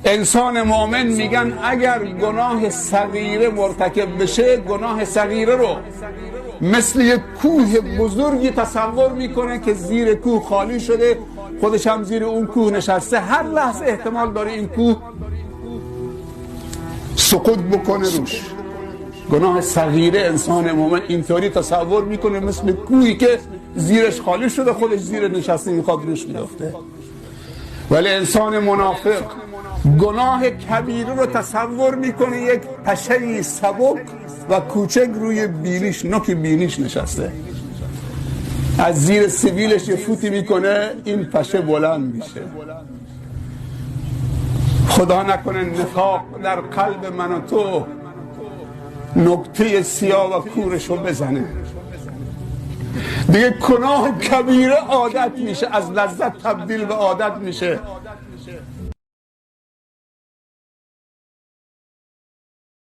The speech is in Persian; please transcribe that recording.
انسان مؤمن میگن اگر گناه صغیره مرتکب بشه، گناه صغیره رو مثل یک کوه بزرگی تصور میکنه که زیر کوه خالی شده، خودش هم زیر اون کوه نشسته، هر لحظه احتمال داره این کوه سقوط بکنه روش. گناه صغیره انسان مومن اینطوری تصور میکنه مثل کوهی که زیرش خالی شده، خودش زیر نشسته میخواد روش بیفته. ولی انسان منافق گناه کبیره رو تصور میکنه یک پشه سبک و کوچک روی بینیش، نوک بینیش نشسته، از زیر سبیلش یه فوتی میکنه این پشه بلند میشه. خدا نکنه نفاق در قلب من و تو نکته سیاه و کورشو بزنه، دیگه گناه کبیره عادت میشه، از لذت تبدیل به عادت میشه.